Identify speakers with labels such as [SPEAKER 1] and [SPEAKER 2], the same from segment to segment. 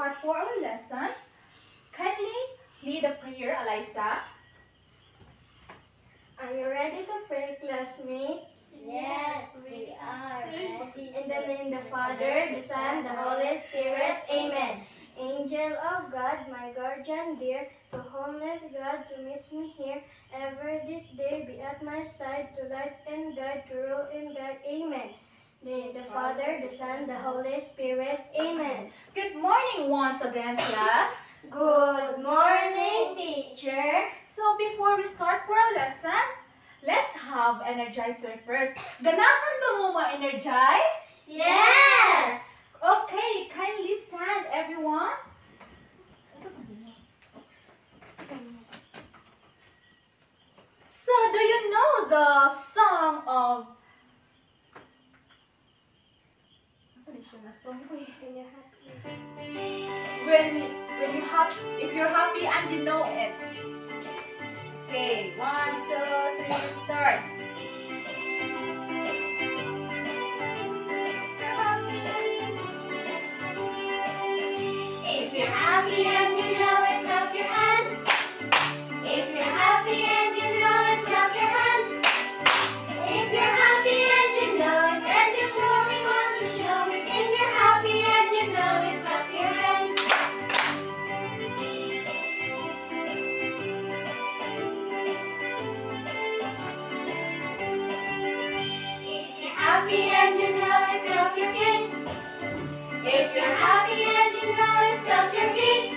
[SPEAKER 1] start for our lesson, kindly lead a prayer, Eliza.
[SPEAKER 2] Are you ready to pray, classmates?
[SPEAKER 3] Yes, we are ready.
[SPEAKER 2] In the name of the Father, the Son, the Holy Spirit. Amen. Angel of God, my guardian dear, to homeless God to meet me here, ever this day be at my side, to light and guide, to rule and guide. Amen. The Father, the Son, the Holy Spirit. Amen.
[SPEAKER 1] Good morning once again, class.
[SPEAKER 2] Good morning, teacher.
[SPEAKER 1] So before we start for our lesson, let's have energizer first. Ganahan ba mo ma-energize?
[SPEAKER 2] Yes!
[SPEAKER 1] Okay, kindly stand, everyone. So, do you know the song of... If you're happy and you know it. Okay, 1, 2, 3, start.
[SPEAKER 2] If you're happy and you know it, clap your hands. If you're happy and you know it, clap your hands. If you're happy and you know it, and you surely want to show it. If you're happy and you know it, clap your hands. If you're happy and you know it, stomp your feet. If you're happy and you know it, stomp your feet.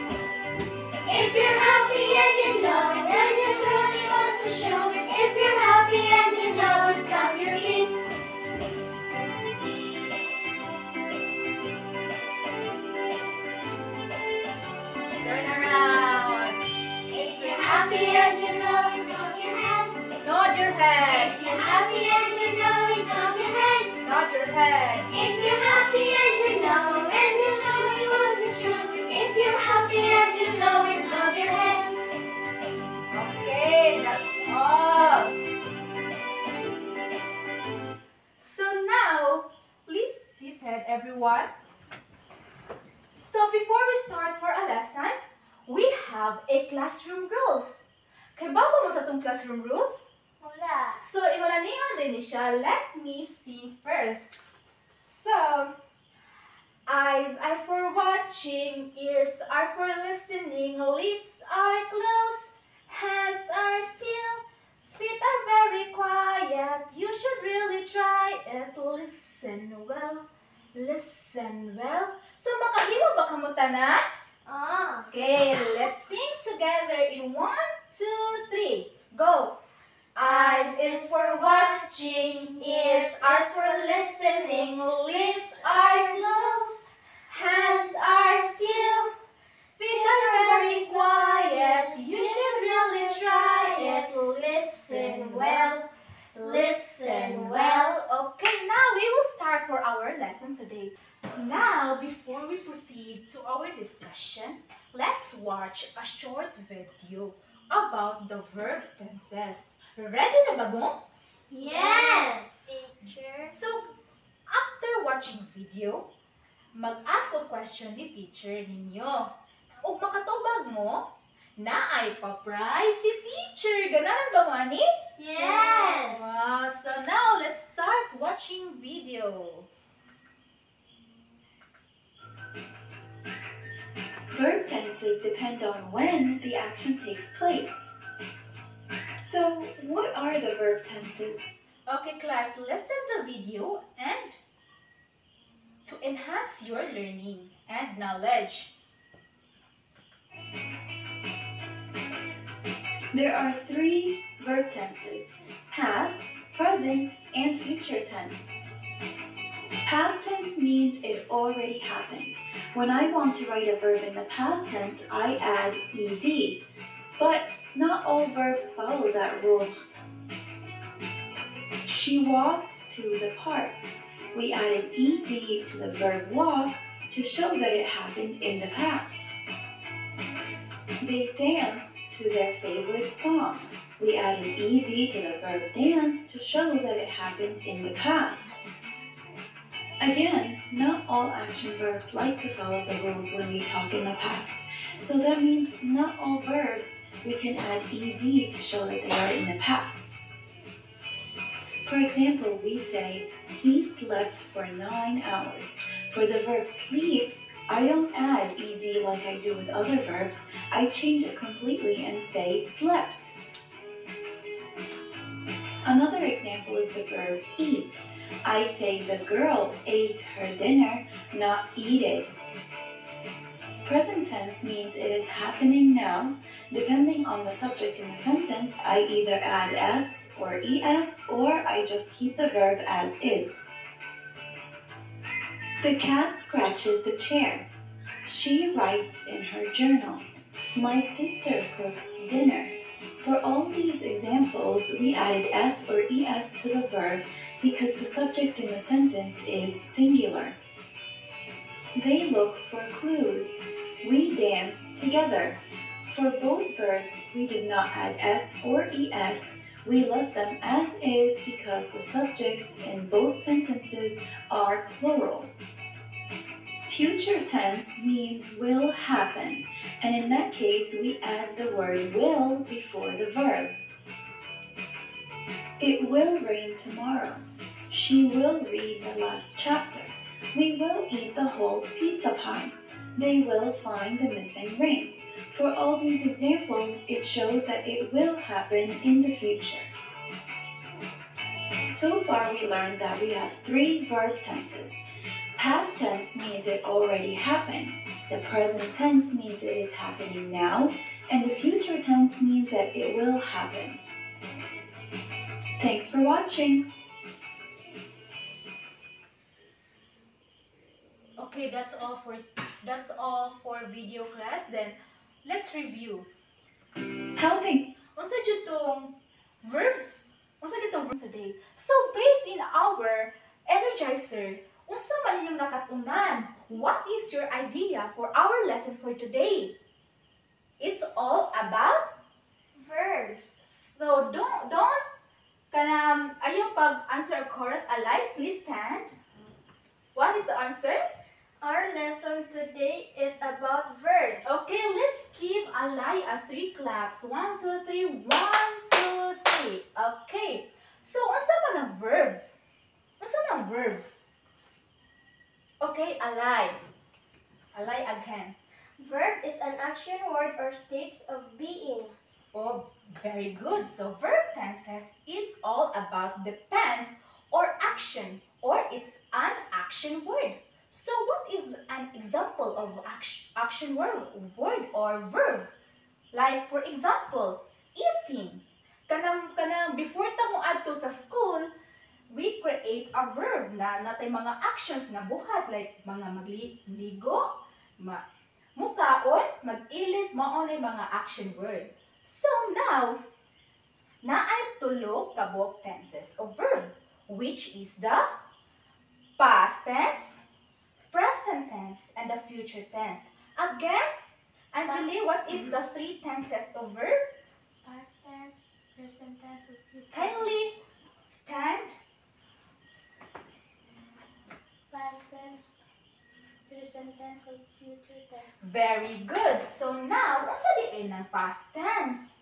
[SPEAKER 2] If you're happy and you know it, then you surely want to show it. If you're happy and you know it, stomp your feet.
[SPEAKER 1] Turn around.
[SPEAKER 2] If you're happy and you know it, nod your head.
[SPEAKER 1] Nod your head.
[SPEAKER 2] If you're happy and you know it, nod your head.
[SPEAKER 1] Nod your head.
[SPEAKER 2] If you're happy and you know it, and you surely want to show it. If you're happy and you know it, nod your head.
[SPEAKER 1] Okay, that's all. So now, please seated, everyone. So before we start for a lesson, we have a classroom rules. Kaya bago mo sa itong classroom rules?
[SPEAKER 2] Wala.
[SPEAKER 1] So, iwalanihan din siya. Let me see first. So, eyes are for watching, ears are for listening, lips are closed, hands are still, feet are very quiet. You should really try it. Listen well. Listen well. So, makahimo ba kamo tanan?
[SPEAKER 2] Ah.
[SPEAKER 1] Okay, let's sing together in 1, 2, 3. Go! Eyes is for watching, ears are for listening, lips are closed, hands are still, feet are very quiet. You should really try it. Listen well, listen well. Okay, now we will start for our lesson today. Now, before we proceed to our discussion, let's watch a short video about the verb tenses. Ready na ba mo?
[SPEAKER 2] Yes, teacher.
[SPEAKER 1] So, after watching video, mag-ask o question ni teacher ninyo. O makatubag mo, na ay pa-prize si teacher. Ganahan ba mo, ani?
[SPEAKER 2] Yes.
[SPEAKER 1] Wow, so now let's start watching video.
[SPEAKER 4] Verb tenses depend on when the action takes place. So, what are the verb tenses?
[SPEAKER 1] Okay, class, listen the video and to enhance your learning and knowledge.
[SPEAKER 4] There are 3 verb tenses: past, present, and future tense. Past tense means it already happened. When I want to write a verb in the past tense, I add ed. But not all verbs follow that rule. She walked to the park. We added ed to the verb walk to show that it happened in the past. They danced to their favorite song. We added ed to the verb dance to show that it happened in the past. Again, not all action verbs like to follow the rules when we talk in the past. So that means not all verbs we can add ed to show that they are in the past. For example, we say, he slept for 9 hours. For the verb sleep, I don't add ed like I do with other verbs. I change it completely and say slept. Another example is the verb eat. I say the girl ate her dinner, not eat it. Present tense means it is happening now. Depending on the subject in the sentence, I either add s or es, or I just keep the verb as is. The cat scratches the chair. She writes in her journal. My sister cooks dinner. For all these examples, we added s or es to the verb because the subject in the sentence is singular. They look for clues. We dance together. For both verbs, we did not add s or es. We left them as is because the subjects in both sentences are plural. Future tense means will happen, and in that case, we add the word will before the verb. It will rain tomorrow. She will read the last chapter. We will eat the whole pizza pie. They will find the missing ring. For all these examples, it shows that it will happen in the future. So far, we learned that we have 3 verb tenses. Past tense means it already happened. The present tense means it is happening now. And the future tense means that it will happen. Thanks for watching.
[SPEAKER 1] Okay, that's all for video class. Then let's review.
[SPEAKER 4] Helping.
[SPEAKER 1] Unsa jud tong verbs? Unsa jud tong verbs today? So based in our energizer, unsa man inyong nakatunan? What is your idea for our lesson for today? It's all about
[SPEAKER 2] Verbs.
[SPEAKER 1] so don't ayaw pag answer chorus alike, please stand. What is the answer?
[SPEAKER 2] Our lesson today is about verbs.
[SPEAKER 1] Okay, let's give Alay a 3 claps. 1, 2, 3. 1, 2, 3. Okay. So, unsa man ang verbs? Unsa man ang verb? Okay, Alay. Alay again.
[SPEAKER 2] Verb is an action word or states of being.
[SPEAKER 1] Oh, very good. So, verb tenses is all about the tense or action, or it's an action word. So, what is an example of action word or verb? Like, for example, eating. Kanang before ta mo adto sa school, we create a verb na natay mga actions nga buhat, like mga magligo, mukaon, mag-ilis, mao nay mga action word. So now, naay tulo ka buok tenses of verb, which is the past tense, present tense, and the future tense. Again, Anjali, what is the 3 tenses of verb?
[SPEAKER 2] Past tense, present tense, and future.
[SPEAKER 1] Kindly stand.
[SPEAKER 2] Past tense, present tense, and future tense.
[SPEAKER 1] Very good. So now, unsa diin ang past tense?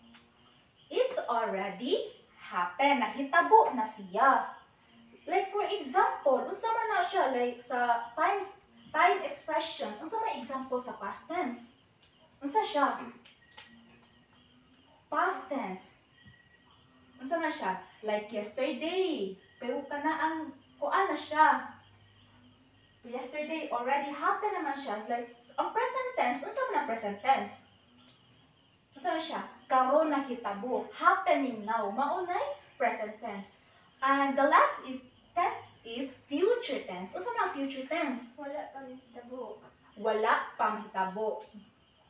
[SPEAKER 1] It's already happened. Nahitabo na siya. Like for example, unsa man na siya like sa time expression. Unsa may example sa past tense? Unsa siya? Past tense. Unsa na siya? Like yesterday. Pero kana ang kuan na siya. Yesterday already happened naman siya. Like ang present tense, unsa man ang present tense? Unsa na siya? Karon nahitabo. Happening now. Maunay present tense. And the last tense is future tense. Unsa man ang future tense?
[SPEAKER 2] Wala pang hitabo.
[SPEAKER 1] Wala pang hitabo.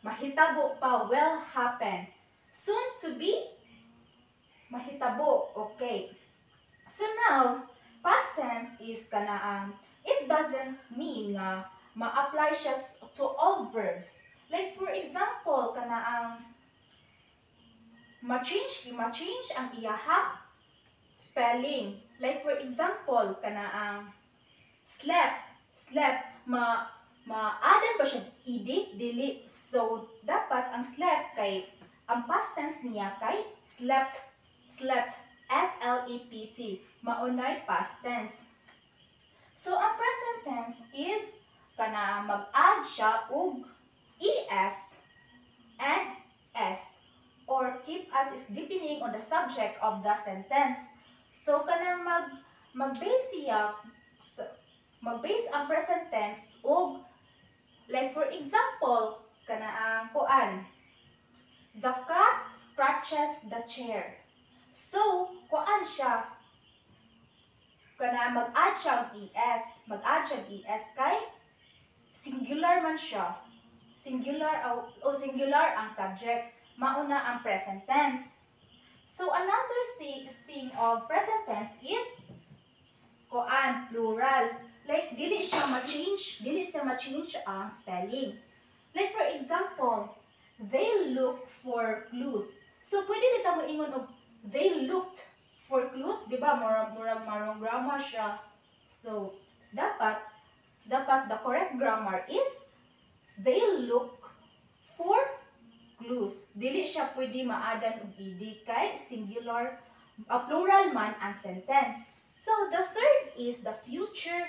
[SPEAKER 1] Mahitabo pa, will happen. Soon to be, mahitabo. Okay. So now, past tense is kana it doesn't mean nga ma-apply siya to all verbs. Like for example, kana ma-change ang iyaha spelling. Like for example, kana slept. Slept. Ma-add ba siya ed? Dili. So, dapat ang slept kay, ang past tense niya kay slept. Slept. S-L-E-P-T. Maunay past tense. So, ang present tense is kana mag-add siya og es and s, or keep as is depending on the subject of the sentence. So, kana mag-base siya, mag-base ang present tense og, like for example, kana ang kuan, the cat scratches the chair. So, kuan siya, kana mag-add siya ang es. Mag-add siya ang es kay singular man siya. Singular o singular ang subject. Mauna ang present tense. So another thing of present tense is kuan, plural. Like dili siya ma-change ang spelling. Like for example, they look for clues. So pwede dito mo ingon og they looked for clues, di ba? Marong grammar siya. So, dapat the correct grammar is they look for clues. Dili siya pwede maadan og ed kay singular, plural man ang sentence. So, the third is the future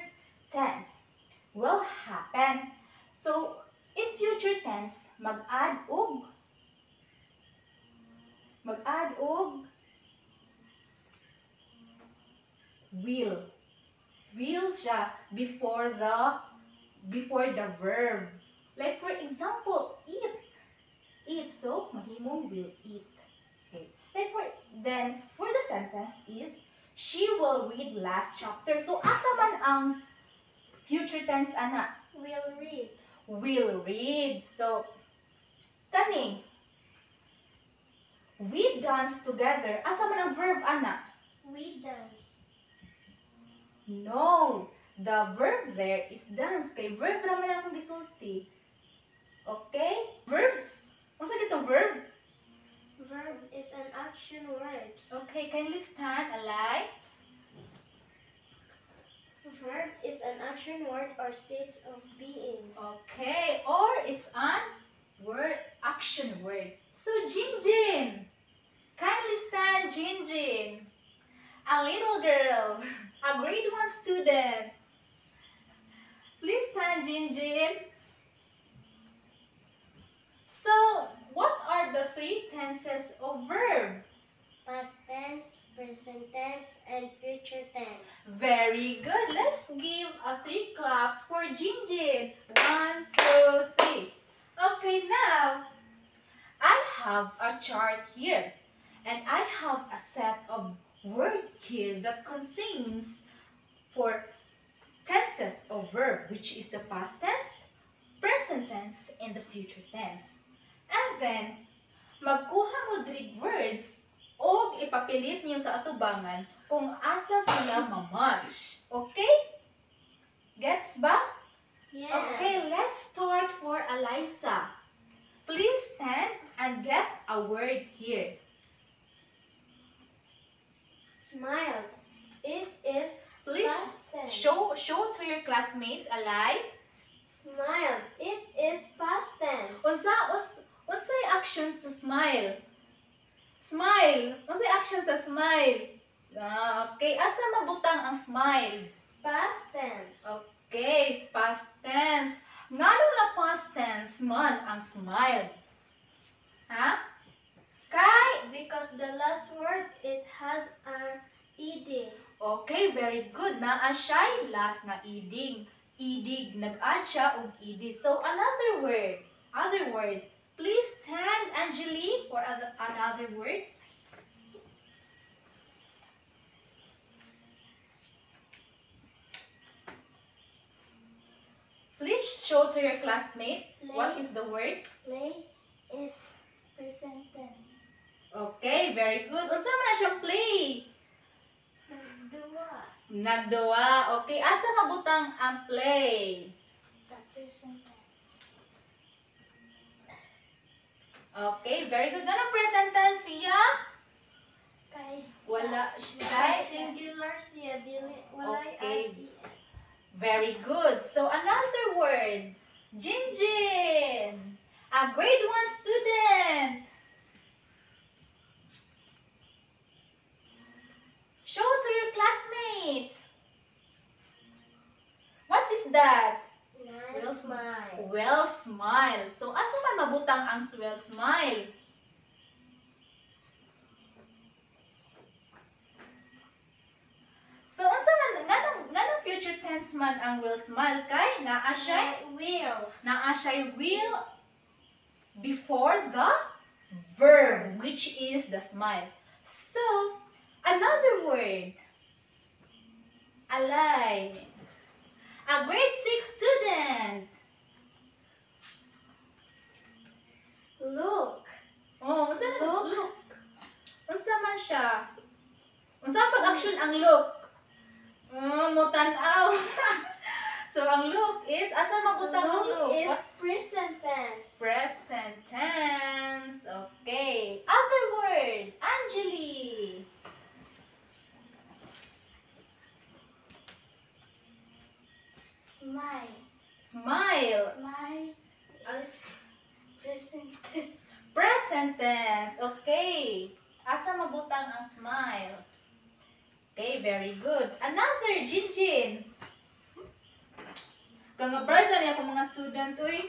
[SPEAKER 1] tense. Will happen. So, in future tense, mag-add og will. Will siya before the verb. Like for example, eat. Eat. So, mahimong will eat. Okay. Like for the sentence is, she will read last chapter. So, asa man ang future tense, ana?
[SPEAKER 2] Will read.
[SPEAKER 1] Will read. So, kani, we dance together. Asa man ang verb, ana?
[SPEAKER 2] We dance.
[SPEAKER 1] No, the verb there is dance. Kay verb naman akong gisulti. Okay? Verbs. Ano sa ditong verb?
[SPEAKER 2] Verb is an action word.
[SPEAKER 1] Okay, kindly stand alive.
[SPEAKER 2] Verb is an action word or state of being.
[SPEAKER 1] Okay, or it's an action word. So, Jinjin. Kindly stand, Jinjin. A little girl. A grade 1 student. Please stand, Jinjin. So, what are the three tenses of verb?
[SPEAKER 2] Past tense, present tense, and future tense.
[SPEAKER 1] Very good. Let's give a 3 claps for Jinjin. 1, 2, 3. Okay, now, I have a chart here. And I have a set of words here that contains 4 tenses of verb, which is the past tense, present tense, and the future tense. And then, magkuha mo drig words o ipapilit niyo sa atubangan kung asa sila ma-match. Okay? Gets ba?
[SPEAKER 2] Yes.
[SPEAKER 1] Okay, let's start for Eliza. Please stand and get a word here.
[SPEAKER 2] Smile. It is
[SPEAKER 1] Please
[SPEAKER 2] past tense.
[SPEAKER 1] show to your classmates alive.
[SPEAKER 2] Smile. It is past tense.
[SPEAKER 1] Unsay actions to smile? Smile. Unsay actions sa smile? Okay, asa mabutang ang smile?
[SPEAKER 2] Past tense.
[SPEAKER 1] Okay, it's past tense. Ngano na past tense man ang smile? Ha? Kay?
[SPEAKER 2] Because the last word, it has an ed.
[SPEAKER 1] Okay, very good. Naa siya last na idig. Idig. Nag-add siya og ed. So, another word. Please stand, Angeli, for another word. Please show to your classmate what is the word.
[SPEAKER 2] Play is present tense.
[SPEAKER 1] Okay, very good. Unsa man na siyang play?
[SPEAKER 2] Nagduwa.
[SPEAKER 1] Nagduwa. Okay, asa mabutang ang play?
[SPEAKER 2] Sa present tense.
[SPEAKER 1] Okay, very good. Ganong present tense siya?
[SPEAKER 2] Kay
[SPEAKER 1] Wala
[SPEAKER 2] kay
[SPEAKER 1] siya.
[SPEAKER 2] singular siya, dili walay
[SPEAKER 1] Okay.
[SPEAKER 2] ed.
[SPEAKER 1] Very good. So another word. Jinjin. A grade 1 student. Show to your classmates. What is that?
[SPEAKER 2] Will smile.
[SPEAKER 1] Well smile. So asa man mabutang ang well smile? So unsa man nganong future tense man ang will smile kay naa siya will before the verb which is the smile. So another word. Alay. A grade 6 student.
[SPEAKER 2] Look.
[SPEAKER 1] Oh, unsa na look? Unsa man siya? Unsa pag-action ang look? Mutan-aw. So ang look is asa mabutang ang look?
[SPEAKER 2] Is
[SPEAKER 1] What?
[SPEAKER 2] present tense.
[SPEAKER 1] Present tense. Okay. Other word. Angeli.
[SPEAKER 2] Smile.
[SPEAKER 1] Smile.
[SPEAKER 2] Smile is present tense.
[SPEAKER 1] Present tense. Okay. Asa mabutang ang smile? Okay, very good. Another, Jinjin. Kanga-bright na ako mga student, uy.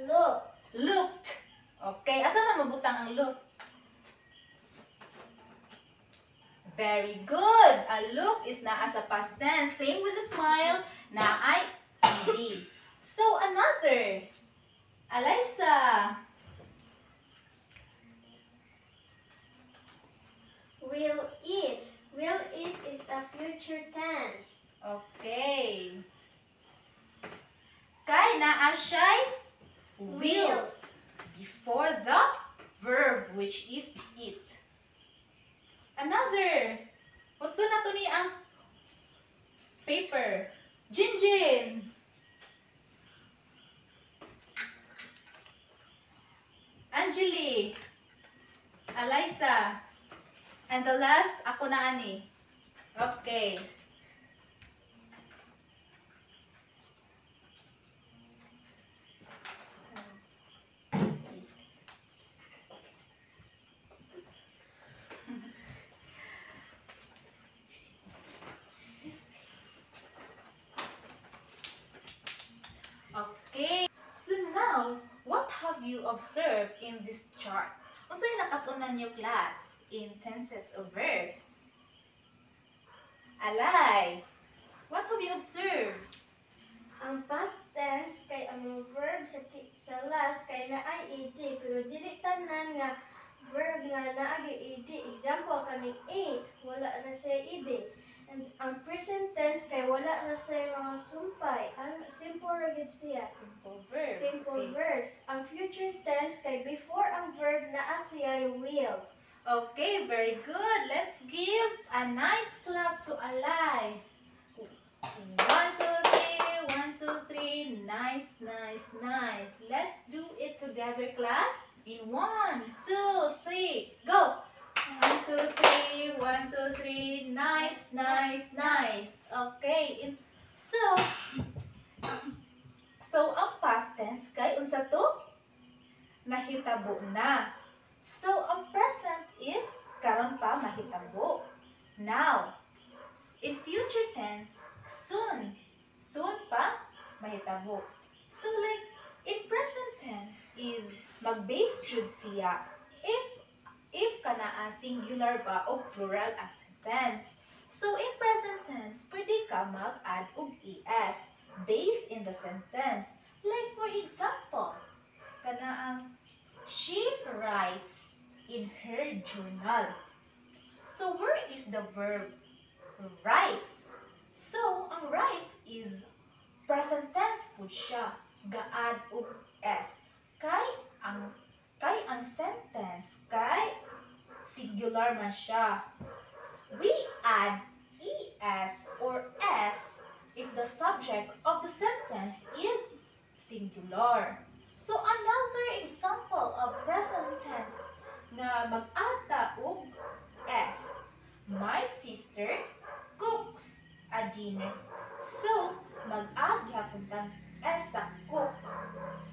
[SPEAKER 2] Look.
[SPEAKER 1] Looked. Okay, asa na mabutang ang look? Very good. A look is na as a past tense. Same with the smile, na ay ed. So, another. Alyssa.
[SPEAKER 2] Will eat. Will eat is a future tense.
[SPEAKER 1] Okay. Kay naa siya'y will before the verb which is eat. Another. Putto na to ni ang paper. Jinjin. Angeli. Alyssa. And the last, ako na ani. Okay. Okay. So now, what have you observed in this chart? Unsay nakatunan niyo class in tenses of verbs? Alay. What have you observed?
[SPEAKER 2] Ang past tense kay ang verb sa last kay naay ed pero dili tanan nga verb nga naay ed. Example kaning ate, wala na siya ed. And ang present tense kay wala na siya mga sumpay. Ang simple ra gid siya.
[SPEAKER 1] Simple verb.
[SPEAKER 2] Simple
[SPEAKER 1] Okay.
[SPEAKER 2] verbs. Ang future tense kay before ang verb naa siya will.
[SPEAKER 1] Okay, very good. Let's give a nice clap to Alay. 1, 2, 3, 1, 2, 3. Nice, nice, nice. Let's do it together, class. In 1, 2, 3, go. 1, 2, 3, 1, 2, 3. Nice, nice, nice. Okay. So ang past tense kay unsa to? Nahitabo na. So ang present is karon pa mahitabo. Now, in future tense, soon. Soon pa mahitabo. So like in present tense is mag-base jud siya if kana singular ba o plural ang sentence. So in present tense, pwede ka mag-add og es based in the sentence. Like for example, kana ang she writes in her journal. So where is the verb writes? So ang writes is present tense po siya. Ga-add og s. Kay ang sentence kay singular man siya. We add es or s if the subject of the sentence is singular. So another example of present tense na mag-add ta og s. My sister cooks a adino. So, mag-add gyapon kang S sa cook.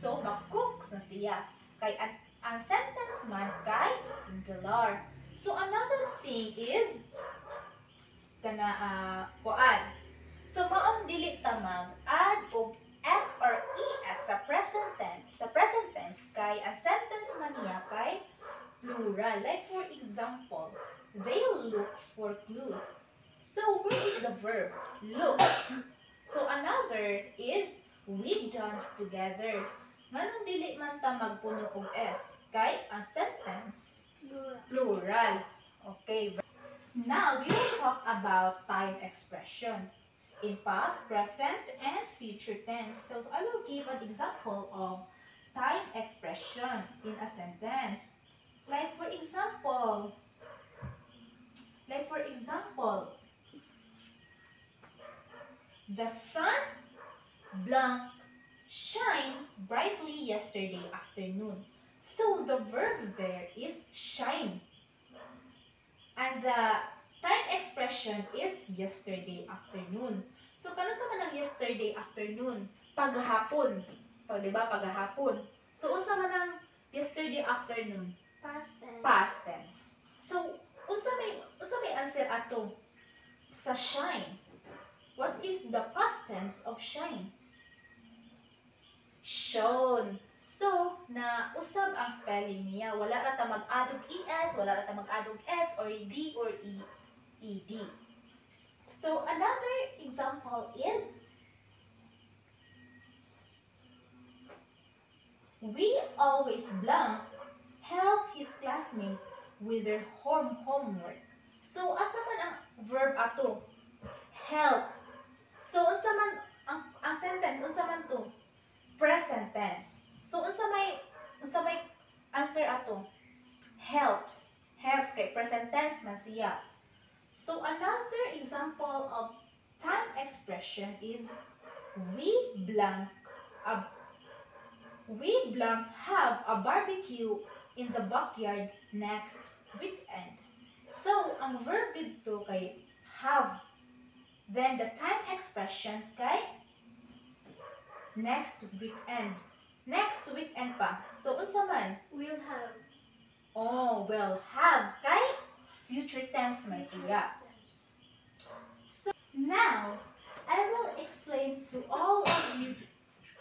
[SPEAKER 1] So, mag-cook na siya. Kay ang sentence man kay singular. So, another thing is kuan. So, maong dili ta mag-add og S or ES sa present tense. Sa present tense kay ang sentence man niya kay plural. Like for example, they look for clues. So, where is the verb? Look. So, another is we dance together. Nganong dili man ta magpuno og S? Kay ang sentence plural. Okay. Now, we will talk about time expression in past, present, and future tense. So, I will give an example of time expression in a sentence. Like for example, the sun blank shine brightly yesterday afternoon. So the verb there is shine. And the time expression is yesterday afternoon. So kano sa man ang yesterday afternoon? Paghapon. Diba? Paghapon. So unsa man ang yesterday afternoon?
[SPEAKER 2] Past tense.
[SPEAKER 1] Past tense. So unsa may answer ato sa shine? What is the past tense of shine? Shone. So, na usab ang spelling niya. Wala ra ta mag-adog ES, wala ra ta mag-adog S or D or ED. So, another example is we always blank help his classmate with their homework. So, asa man ang verb ato? Help. So, unsa man ang sentence, unsa man to? Present tense. So, unsa may answer ato? Helps. Helps kay present tense na siya. So, another example of time expression is we blank have a barbecue in the backyard next weekend. So, ang verb dito kay have. Then, the time expression kay next weekend. Next weekend pa. So, unsa man?
[SPEAKER 2] Will have.
[SPEAKER 1] Oh, will have. Kay future tense man siya. So, now, I will explain to all of you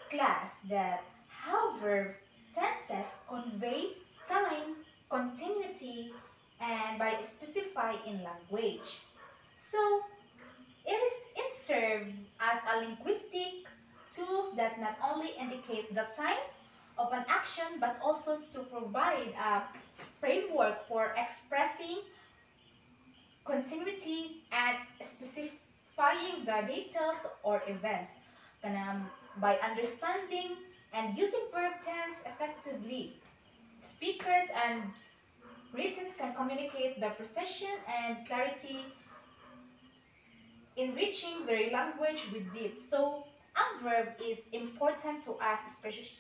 [SPEAKER 1] class that how verb tenses convey time, continuity, and by specifying in language. So, it serves as a linguistic tools that not only indicate the time of an action but also to provide a framework for expressing continuity and specifying the details or events. By understanding and using verb tense effectively, speakers and written can communicate the precision and clarity, enriching their language with depth. So, ang verb is important to us,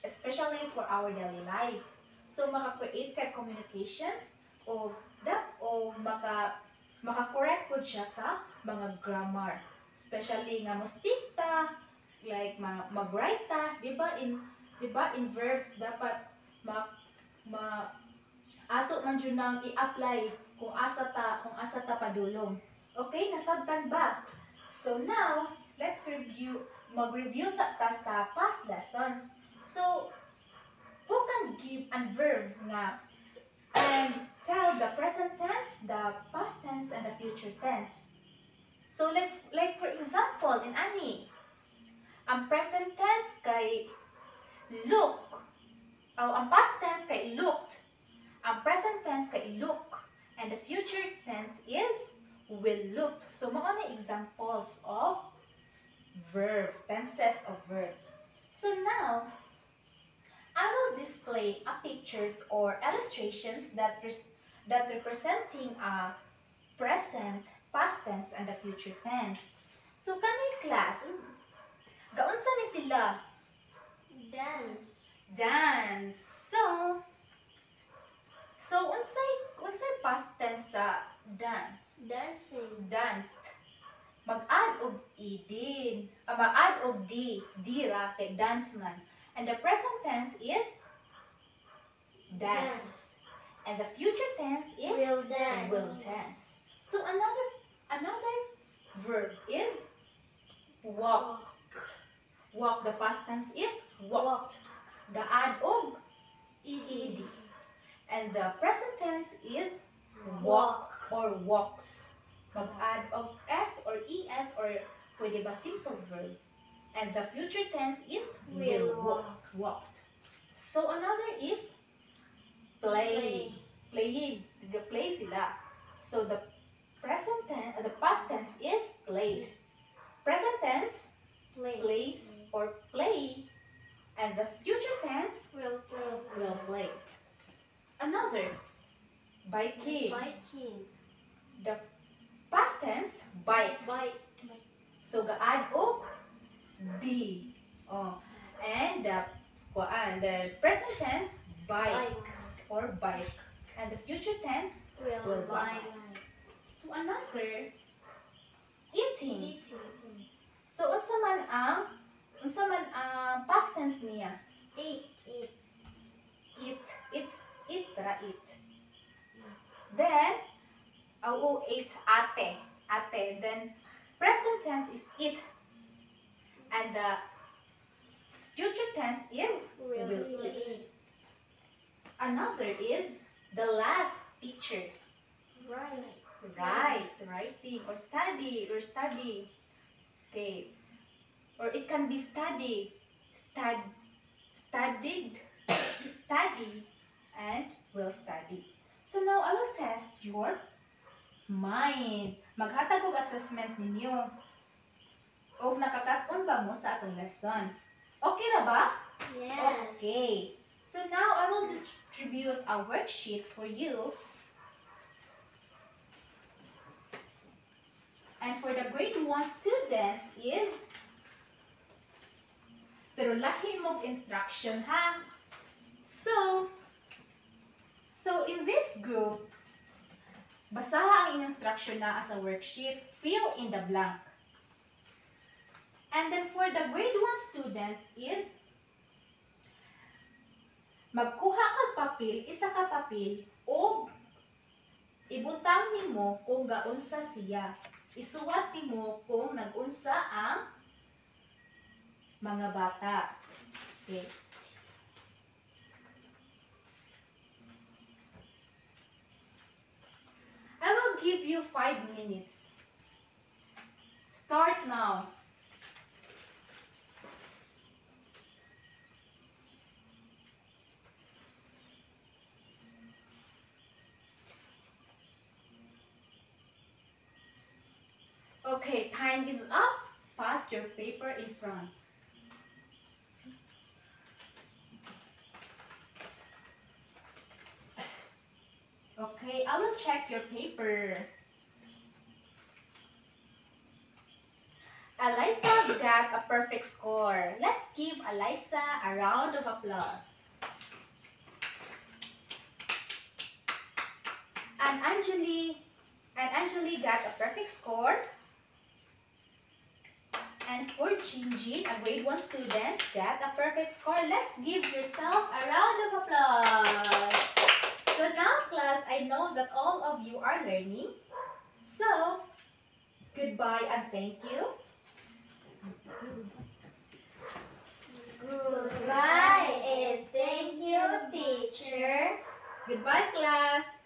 [SPEAKER 1] especially for our daily life. So, maka-create sa communications o maka-correct po siya sa mga grammar. Especially nga mo-speak ta, like mag-write ta, diba in verbs dapat ato man dyan nang i-apply kung asa ta padulong. Okay, nasabtan ba? So now, let's mag-review ta sa past lessons. So, who can give a verb nga and tell the present tense, the past tense, and the future tense? So, like for example, in ani, ang present tense kay look. Ang past tense kay looked. Ang present tense kay look. And the future tense is will look. So, mga na examples of tenses of verbs. So now, I will display pictures or illustrations that representing a present, past tense, and the future tense. So, kanay class, gaunsa ni sila? Dance. So unsay past tense sa dance?
[SPEAKER 2] Dancing.
[SPEAKER 1] Danced. Mag-add og mag-add og D. D ra kay dance man. And the present tense is dance. And the future tense is
[SPEAKER 2] Will dance.
[SPEAKER 1] will dance. So another verb is walk. Walk, the past tense is walked. The add og ed. And the present tense is walk or walks. Mag-add og s or es or pwede ba simple verb. And the future tense is will walk. Walked. So another is play. Playing. Nag-play sila. So the present tense, the past tense is played. Present tense, plays or play. And the future tense
[SPEAKER 2] Will play.
[SPEAKER 1] will play. Another, biking.
[SPEAKER 2] Biking.
[SPEAKER 1] The past tense, bite.
[SPEAKER 2] Bite.
[SPEAKER 1] So ga-add og D. Oh. And the present tense, bikes or bike. And the future tense
[SPEAKER 2] Will
[SPEAKER 1] bite.
[SPEAKER 2] bite.
[SPEAKER 1] So another, eating.
[SPEAKER 2] Eating.
[SPEAKER 1] So unsa man ang past tense niya?
[SPEAKER 2] Eat. Eat.
[SPEAKER 1] Eat. It's eat ra eat. Then eat ate. Ate. Then present tense is eat. And the future tense is will eat. Another is the last picture.
[SPEAKER 2] Right.
[SPEAKER 1] Writing or study. Okay. Or it can be studied, study, and will study. So now I will test your mind. Maghatag og assessment ninyo. O nakakaton ba mo sa atong lesson? Okay na ba?
[SPEAKER 2] Yes.
[SPEAKER 1] Okay. So now I will distribute a worksheet for you. And for the grade 1 student is, pero laki mong instruction ha. So in this group, basaha ang instruction na as a worksheet, fill in the blank. And then for the grade 1 student is, magkuha kag papel, isa ka papel, o ibutang nimo kung gaunsa siya. Isuwat nimo kung nag-unsa ang mga bata. Okay. I will give you 5 minutes. Start now. Okay, time is up. Pass your paper in front. Okay, I will check your paper. Alyssa got a perfect score. Let's give Alyssa a round of applause. And Anjali got a perfect score. And for Jinjin, a grade 1 student, got a perfect score. Let's give yourself a round of applause. So now, class, I know that all of you are learning. So, goodbye and thank you.
[SPEAKER 2] Goodbye and thank you, teacher.
[SPEAKER 1] Goodbye, class.